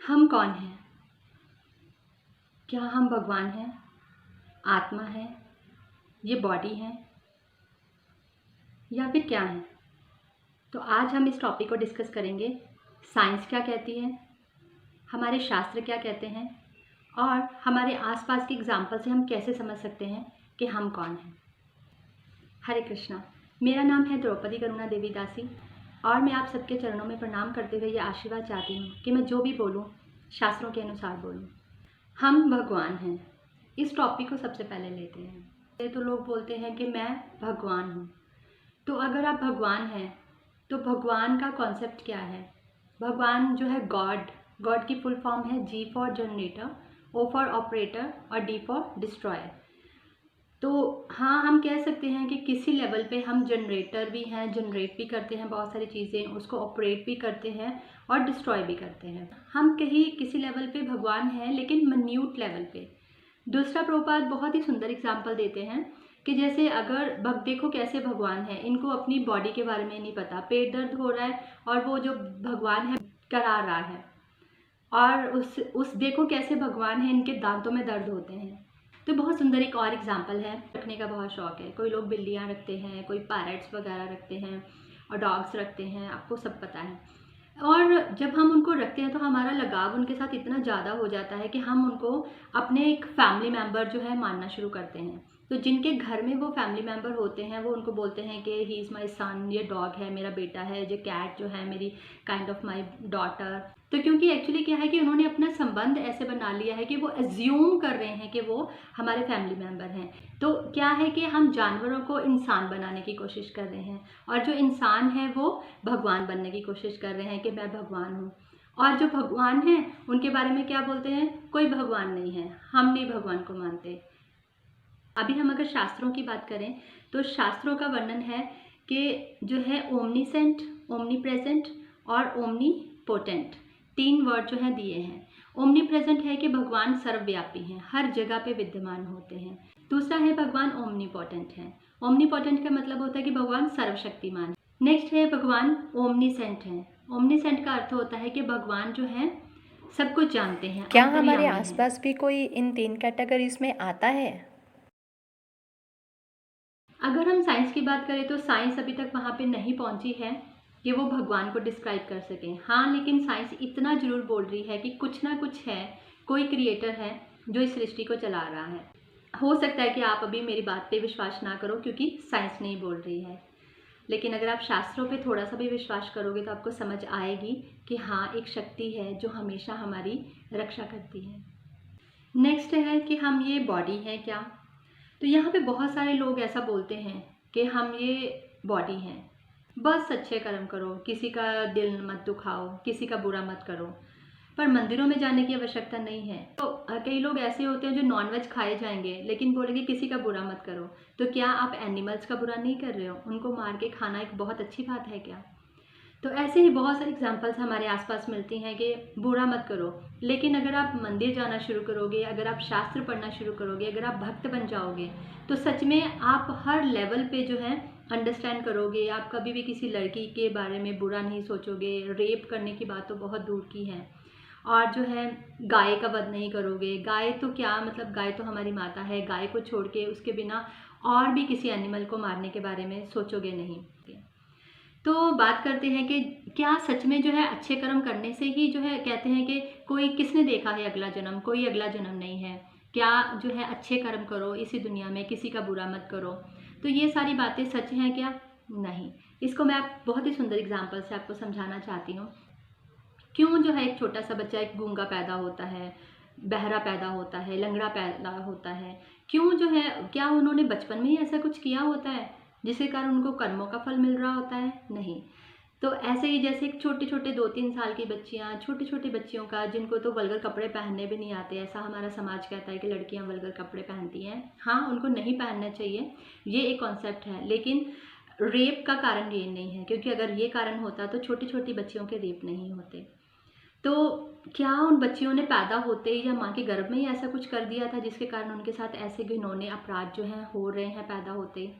हम कौन हैं? क्या हम भगवान हैं? आत्मा है? ये बॉडी है या फिर क्या है? तो आज हम इस टॉपिक को डिस्कस करेंगे। साइंस क्या कहती है, हमारे शास्त्र क्या कहते हैं और हमारे आसपास के एग्जाम्पल से हम कैसे समझ सकते हैं कि हम कौन हैं। हरे कृष्णा। मेरा नाम है द्रौपदी करुणा देवी दासी और मैं आप सबके चरणों में प्रणाम करते हुए ये आशीर्वाद चाहती हूँ कि मैं जो भी बोलूँ शास्त्रों के अनुसार बोलूँ। हम भगवान हैं, इस टॉपिक को सबसे पहले लेते हैं। तो लोग बोलते हैं कि मैं भगवान हूँ। तो अगर आप भगवान हैं तो भगवान का कॉन्सेप्ट क्या है? भगवान जो है गॉड की फुल फॉर्म है G for generator, O for operator और डी फॉर डिस्ट्रॉयर। तो हाँ, हम कह सकते हैं कि किसी लेवल पे हम जनरेटर भी हैं, जनरेट भी करते हैं बहुत सारी चीज़ें, उसको ऑपरेट भी करते हैं और डिस्ट्रॉय भी करते हैं। हम कहीं किसी लेवल पे भगवान हैं, लेकिन मिन्यूट लेवल पे। दूसरा प्रभुपाद बहुत ही सुंदर एग्जाम्पल देते हैं कि जैसे अगर देखो कैसे भगवान है, इनको अपनी बॉडी के बारे में नहीं पता, पेट दर्द हो रहा है और वो जो भगवान है करा रहा है, और उस देखो कैसे भगवान है, इनके दांतों में दर्द होते हैं। तो बहुत सुंदर एक और एग्जाम्पल है। रखने का बहुत शौक है, कोई लोग बिल्लियाँ रखते हैं, कोई पैरट्स वगैरह रखते हैं और डॉग्स रखते हैं, आपको सब पता है। और जब हम उनको रखते हैं तो हमारा लगाव उनके साथ इतना ज़्यादा हो जाता है कि हम उनको अपने एक फैमिली मेम्बर जो है मानना शुरू करते हैं। तो जिनके घर में वो फैमिली मेम्बर होते हैं वो उनको बोलते हैं कि ही इज़ माई सन, ये डॉग है मेरा बेटा है, ये कैट जो है मेरी काइंड ऑफ माई डॉटर। तो क्योंकि एक्चुअली क्या है कि उन्होंने अपना संबंध ऐसे बना लिया है कि वो एज्यूम कर रहे हैं कि वो हमारे फैमिली मेम्बर हैं। तो क्या है कि हम जानवरों को इंसान बनाने की कोशिश कर रहे हैं और जो इंसान है वो भगवान बनने की कोशिश कर रहे हैं कि मैं भगवान हूँ। और जो भगवान हैं उनके बारे में क्या बोलते हैं? कोई भगवान नहीं है, हम नहीं भगवान को मानते। अभी हम अगर शास्त्रों की बात करें तो शास्त्रों का वर्णन है कि जो है ओमनीसेंट, ओमनी प्रेजेंट और ओमनी पोटेंट, 3 वर्ड जो हैं दिए हैं। ओमनी प्रेजेंट है कि भगवान सर्वव्यापी हैं, हर जगह पे विद्यमान होते हैं। दूसरा है भगवान ओमनी पोटेंट है। ओमनी पोटेंट का मतलब होता है कि भगवान सर्वशक्तिमान। नेक्स्ट है भगवान ओमनीसेंट है। ओमनीसेंट का अर्थ होता है कि भगवान जो है सब कुछ जानते हैं। क्या हमारे आसपास भी कोई इन 3 कैटेगरीज में आता है? अगर हम साइंस की बात करें तो साइंस अभी तक वहाँ पे नहीं पहुँची है कि वो भगवान को डिस्क्राइब कर सकें। हाँ, लेकिन साइंस इतना जरूर बोल रही है कि कुछ ना कुछ है, कोई क्रिएटर है जो इस सृष्टि को चला रहा है। हो सकता है कि आप अभी मेरी बात पे विश्वास ना करो क्योंकि साइंस नहीं बोल रही है, लेकिन अगर आप शास्त्रों पे थोड़ा सा भी विश्वास करोगे तो आपको समझ आएगी कि हाँ, एक शक्ति है जो हमेशा हमारी रक्षा करती है। नेक्स्ट है कि हम ये बॉडी है क्या? तो यहाँ पे बहुत सारे लोग ऐसा बोलते हैं कि हम ये बॉडी हैं, बस अच्छे कर्म करो, किसी का दिल मत दुखाओ, किसी का बुरा मत करो। पर मंदिरों में जाने की आवश्यकता नहीं है। तो कई लोग ऐसे होते हैं जो नॉनवेज खाए जाएंगे लेकिन बोलेंगे किसी का बुरा मत करो। तो क्या आप एनिमल्स का बुरा नहीं कर रहे हो? उनको मार के खाना एक बहुत अच्छी बात है क्या? तो ऐसे ही बहुत सारे एग्जाम्पल्स हमारे आसपास मिलती हैं कि बुरा मत करो। लेकिन अगर आप मंदिर जाना शुरू करोगे, अगर आप शास्त्र पढ़ना शुरू करोगे, अगर आप भक्त बन जाओगे तो सच में आप हर लेवल पे जो है अंडरस्टैंड करोगे। आप कभी भी किसी लड़की के बारे में बुरा नहीं सोचोगे, रेप करने की बात तो बहुत दूर की है। और जो है गाय का वध नहीं करोगे। गाय तो क्या मतलब, गाय तो हमारी माता है, गाय को छोड़ के उसके बिना और भी किसी एनिमल को मारने के बारे में सोचोगे नहीं। तो बात करते हैं कि क्या सच में जो है अच्छे कर्म करने से ही जो है कहते हैं कि कोई किसने देखा है अगला जन्म? कोई अगला जन्म नहीं है। क्या जो है अच्छे कर्म करो इसी दुनिया में, किसी का बुरा मत करो। तो ये सारी बातें सच हैं क्या? नहीं। इसको मैं आप बहुत ही सुंदर एग्जाम्पल से आपको समझाना चाहती हूँ। क्यों जो है एक छोटा सा बच्चा एक गूंगा पैदा होता है, बहरा पैदा होता है, लंगड़ा पैदा होता है? क्यों जो है, क्या उन्होंने बचपन में ही ऐसा कुछ किया होता है जिसके कारण उनको कर्मों का फल मिल रहा होता है? नहीं। तो ऐसे ही जैसे छोटे छोटे 2-3 साल की बच्चियाँ, छोटे छोटे बच्चियों का जिनको तो वल्गर कपड़े पहनने भी नहीं आते, ऐसा हमारा समाज कहता है कि लड़कियाँ वल्गर कपड़े पहनती हैं। हाँ, उनको नहीं पहनना चाहिए, ये एक कॉन्सेप्ट है, लेकिन रेप का कारण ये नहीं है, क्योंकि अगर ये कारण होता तो छोटी छोटी बच्चियों के रेप नहीं होते। तो क्या उन बच्चियों ने पैदा होते ही या माँ के गर्भ में ही ऐसा कुछ कर दिया था जिसके कारण उनके साथ ऐसे घिनौने अपराध जो हैं हो रहे हैं पैदा होते ही?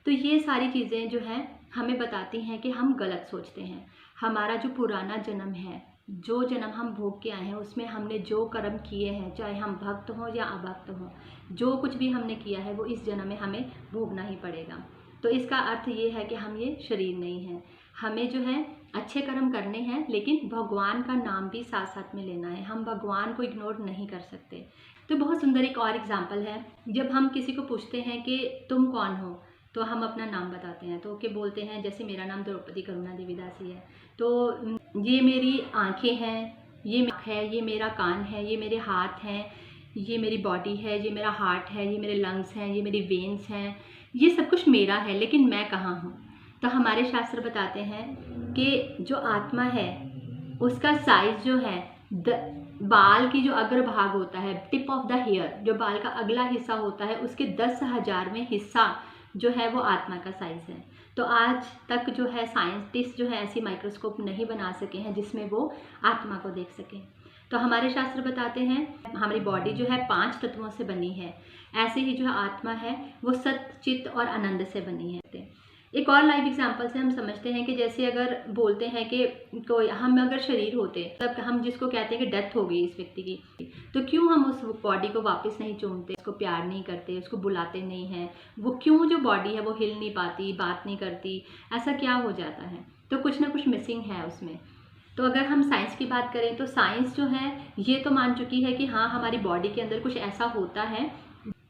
तो ये सारी चीज़ें जो हैं हमें बताती हैं कि हम गलत सोचते हैं। हमारा जो पुराना जन्म है जो जन्म हम भोग के आए हैं उसमें हमने जो कर्म किए हैं, चाहे हम भक्त हों या अभक्त हों, जो कुछ भी हमने किया है वो इस जन्म में हमें भोगना ही पड़ेगा। तो इसका अर्थ ये है कि हम ये शरीर नहीं हैं, हमें जो है अच्छे कर्म करने हैं, लेकिन भगवान का नाम भी साथ साथ में लेना है। हम भगवान को इग्नोर नहीं कर सकते। तो बहुत सुंदर एक और एग्जाम्पल है, जब हम किसी को पूछते हैं कि तुम कौन हो, तो हम अपना नाम बताते हैं, तो के बोलते हैं जैसे मेरा नाम द्रौपदी करुणा देवी दासी है, तो ये मेरी आंखें हैं, ये आँख है, ये मेरा कान है, ये मेरे हाथ हैं, ये मेरी बॉडी है, ये मेरा हार्ट है, ये मेरे लंग्स हैं, ये मेरी वेन्स हैं, ये सब कुछ मेरा है, लेकिन मैं कहाँ हूँ। तो हमारे शास्त्र बताते हैं कि जो आत्मा है उसका साइज जो है बाल की जो अग्र भाग होता है, टिप ऑफ द हेयर, जो बाल का अगला हिस्सा होता है, उसके 10,000 में हिस्सा जो है वो आत्मा का साइज है। तो आज तक जो है साइंटिस्ट जो है ऐसी माइक्रोस्कोप नहीं बना सके हैं जिसमें वो आत्मा को देख सकें। तो हमारे शास्त्र बताते हैं हमारी बॉडी जो है 5 तत्वों से बनी है, ऐसे ही जो आत्मा है वो सत, चित्त और आनंद से बनी है। एक और लाइव एग्जांपल से हम समझते हैं कि जैसे अगर बोलते हैं कि कोई हम अगर शरीर होते, तब हम जिसको कहते हैं कि डेथ हो गई इस व्यक्ति की, तो क्यों हम उस बॉडी को वापस नहीं चूमते, उसको प्यार नहीं करते, उसको बुलाते नहीं हैं, वो क्यों जो बॉडी है वो हिल नहीं पाती, बात नहीं करती, ऐसा क्या हो जाता है? तो कुछ ना कुछ मिसिंग है उसमें। तो अगर हम साइंस की बात करें तो साइंस जो है ये तो मान चुकी है कि हाँ हमारी बॉडी के अंदर कुछ ऐसा होता है,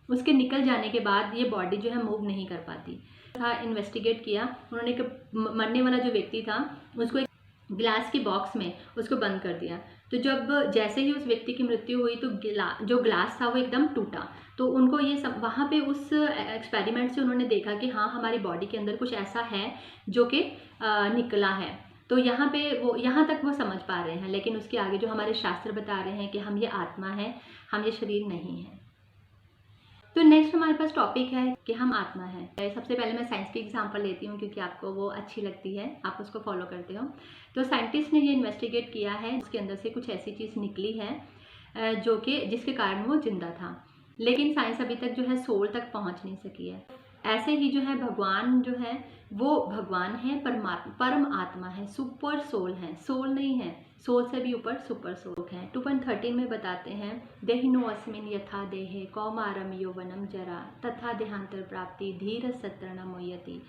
उसके निकल जाने के बाद ये बॉडी जो है मूव नहीं कर पाती। था इन्वेस्टिगेट किया उन्होंने कि मरने वाला जो व्यक्ति था उसको एक ग्लास की बॉक्स में उसको बंद कर दिया। तो जब जैसे ही उस व्यक्ति की मृत्यु हुई तो जो ग्लास था वो एकदम टूटा। तो उनको ये सब वहाँ पे उस एक्सपेरिमेंट से उन्होंने देखा कि हाँ हमारी बॉडी के अंदर कुछ ऐसा है जो कि निकला है। तो यहाँ पे वो यहाँ तक वो समझ पा रहे हैं, लेकिन उसके आगे जो हमारे शास्त्र बता रहे हैं कि हम ये आत्मा है, हम ये शरीर नहीं है। तो नेक्स्ट हमारे पास टॉपिक है कि हम आत्मा है। सबसे पहले मैं साइंस की एग्जांपल लेती हूँ क्योंकि आपको वो अच्छी लगती है, आप उसको फॉलो करते हो। तो साइंटिस्ट ने ये इन्वेस्टिगेट किया है, उसके अंदर से कुछ ऐसी चीज़ निकली है जो कि जिसके कारण वो जिंदा था, लेकिन साइंस अभी तक जो है सोल तक पहुँच नहीं सकी है। ऐसे ही जो है भगवान जो है वो भगवान है, परमात्मा, परम आत्मा है, सुपर सोल है, सोल नहीं है, सोल से भी ऊपर सुपर सोल है। 2.13 में बताते हैं देहिनो अस्मिन यथा देहे कौमारम यौवनम जरा तथा देहांतर प्राप्ति धीर सत्रण मोयति।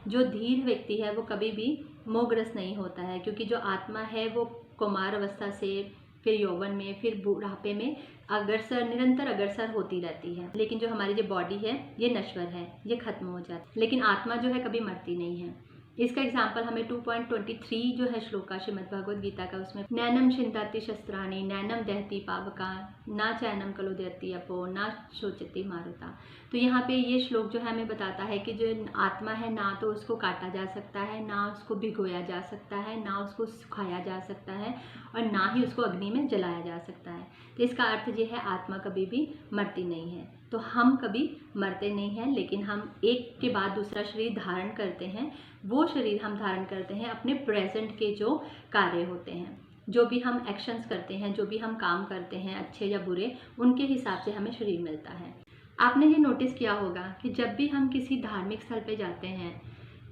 जो धीर व्यक्ति है वो कभी भी मोहग्रस्त नहीं होता है, क्योंकि जो आत्मा है वो कुमार अवस्था से फिर यौवन में फिर बुढ़ापे में निरंतर अग्रसर होती रहती है। लेकिन जो हमारी जो बॉडी है ये नश्वर है, ये खत्म हो जाती है, लेकिन आत्मा जो है कभी मरती नहीं है। इसका एग्जाम्पल हमें 2.23 जो है श्लोका श्रीमद् भगवद गीता का, उसमें नैनम शिंताति शस्त्राणि नैनम दहती पावका ना चैनम कलो दहती अपो ना शोचती मारुता। तो यहाँ पे ये श्लोक जो है हमें बताता है कि जो आत्मा है ना तो उसको काटा जा सकता है, ना उसको भिगोया जा सकता है, ना उसको सुखाया जा सकता है, और ना ही उसको अग्नि में जलाया जा सकता है। तो इसका अर्थ ये है आत्मा कभी भी मरती नहीं है। तो हम कभी मरते नहीं हैं, लेकिन हम एक के बाद दूसरा शरीर धारण करते हैं। वो शरीर हम धारण करते हैं अपने प्रेजेंट के जो कार्य होते हैं, जो भी हम एक्शंस करते हैं, जो भी हम काम करते हैं अच्छे या बुरे, उनके हिसाब से हमें शरीर मिलता है। आपने ये नोटिस किया होगा कि जब भी हम किसी धार्मिक स्थल पे जाते हैं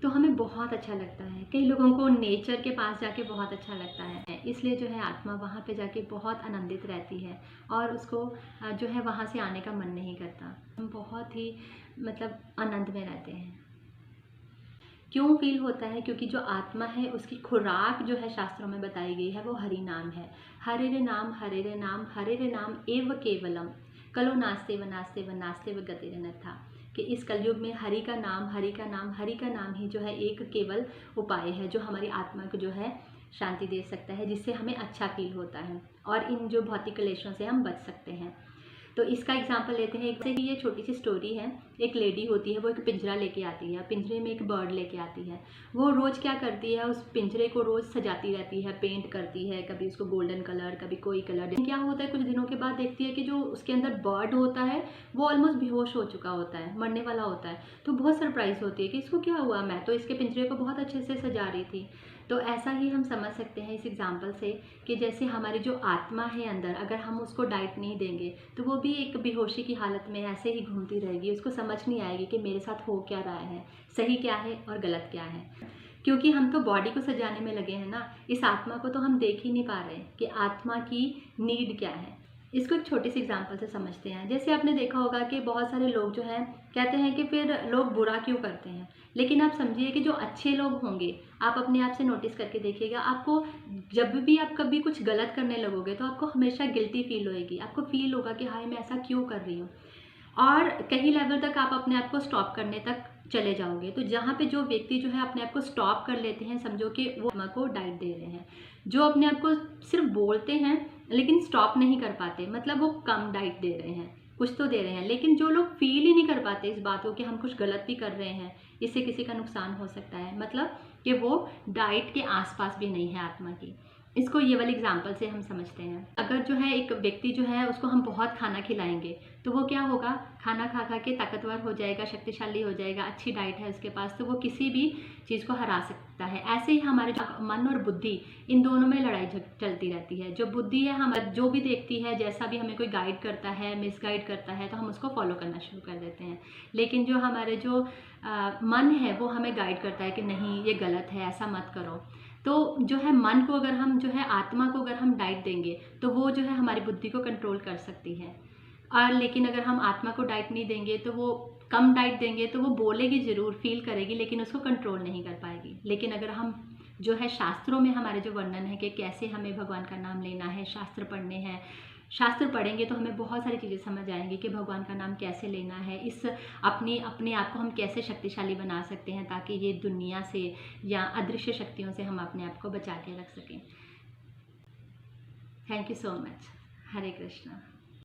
तो हमें बहुत अच्छा लगता है। कई लोगों को नेचर के पास जाके बहुत अच्छा लगता है, इसलिए जो है आत्मा वहाँ पे जाके बहुत आनंदित रहती है और उसको जो है वहाँ से आने का मन नहीं करता। हम बहुत ही मतलब आनंद में रहते हैं। क्यों फील होता है? क्योंकि जो आत्मा है उसकी खुराक जो है शास्त्रों में बताई गई है वो हरि नाम है। हरे रे नाम हरे रे नाम हरे रे नाम एव केवलम कलो नास्ते व नास्ते व नास्ते व गतिरन्यथा। कि इस कलयुग में हरि का नाम हरि का नाम हरि का नाम ही जो है एक केवल उपाय है जो हमारी आत्मा को जो है शांति दे सकता है, जिससे हमें अच्छा फील होता है और इन जो भौतिक क्लेशों से हम बच सकते हैं। तो इसका एग्जांपल लेते हैं। एक ये छोटी सी स्टोरी है। एक लेडी होती है, वो एक पिंजरा लेके आती है, पिंजरे में एक बर्ड लेके आती है। वो रोज़ क्या करती है, उस पिंजरे को रोज़ सजाती रहती है, पेंट करती है, कभी उसको गोल्डन कलर कभी कोई कलर। क्या होता है, कुछ दिनों के बाद देखती है कि जो उसके अंदर बर्ड होता है वो ऑलमोस्ट बेहोश हो चुका होता है, मरने वाला होता है। तो बहुत सरप्राइज होती है कि इसको क्या हुआ, मैं तो इसके पिंजरे को बहुत अच्छे से सजा रही थी। तो ऐसा ही हम समझ सकते हैं इस एग्जाम्पल से कि जैसे हमारी जो आत्मा है अंदर, अगर हम उसको डाइट नहीं देंगे तो वो भी एक बेहोशी की हालत में ऐसे ही घूमती रहेगी। उसको समझ नहीं आएगी कि मेरे साथ हो क्या रहा है, सही क्या है और गलत क्या है। क्योंकि हम तो बॉडी को सजाने में लगे हैं ना, इस आत्मा को तो हम देख ही नहीं पा रहे कि आत्मा की नीड क्या है। इसको एक छोटी सी एग्जांपल से समझते हैं। जैसे आपने देखा होगा कि बहुत सारे लोग जो हैं कहते हैं कि फिर लोग बुरा क्यों करते हैं, लेकिन आप समझिए कि जो अच्छे लोग होंगे, आप अपने आप से नोटिस करके देखिएगा, आपको जब भी आप कभी कुछ गलत करने लगोगे तो आपको हमेशा गिल्टी फील होएगी, आपको फील होगा कि हाय मैं ऐसा क्यों कर रही हूँ, और कई लेवल तक आप अपने आप को स्टॉप करने तक चले जाओगे। तो जहाँ पे जो व्यक्ति जो है अपने आप को स्टॉप कर लेते हैं, समझो कि वो आत्मा को डाइट दे रहे हैं। जो अपने आप को सिर्फ बोलते हैं लेकिन स्टॉप नहीं कर पाते, मतलब वो कम डाइट दे रहे हैं, कुछ तो दे रहे हैं, लेकिन जो लोग फील ही नहीं कर पाते इस बात को कि हम कुछ गलत भी कर रहे हैं, इससे किसी का नुकसान हो सकता है, मतलब कि वो डाइट के आसपास भी नहीं है आत्मा की। इसको ये वाले एग्जाम्पल से हम समझते हैं। अगर जो है एक व्यक्ति जो है उसको हम बहुत खाना खिलाएंगे तो वो क्या होगा, खाना खा खा के ताकतवर हो जाएगा, शक्तिशाली हो जाएगा, अच्छी डाइट है उसके पास, तो वो किसी भी चीज़ को हरा सकता है। ऐसे ही हमारे मन और बुद्धि, इन दोनों में लड़ाई चलती रहती है। जो बुद्धि है हम जो भी देखती है, जैसा भी हमें कोई गाइड करता है, मिसगाइड करता है, तो हम उसको फॉलो करना शुरू कर देते हैं। लेकिन जो हमारे जो मन है वो हमें गाइड करता है कि नहीं ये गलत है, ऐसा मत करो। तो जो है मन को अगर हम जो है आत्मा को अगर हम डाइट देंगे तो वो जो है हमारी बुद्धि को कंट्रोल कर सकती है। और लेकिन अगर हम आत्मा को डाइट नहीं देंगे तो वो कम डाइट देंगे तो वो बोलेगी ज़रूर, फील करेगी, लेकिन उसको कंट्रोल नहीं कर पाएगी। लेकिन अगर हम जो है शास्त्रों में हमारे जो वर्णन है कि कैसे हमें भगवान का नाम लेना है, शास्त्र पढ़ने हैं, शास्त्र पढ़ेंगे तो हमें बहुत सारी चीज़ें समझ आएंगी कि भगवान का नाम कैसे लेना है, इस अपने आप को हम कैसे शक्तिशाली बना सकते हैं ताकि ये दुनिया से या अदृश्य शक्तियों से हम अपने आप को बचा के रख सकें। Thank you so much. Hare Krishna.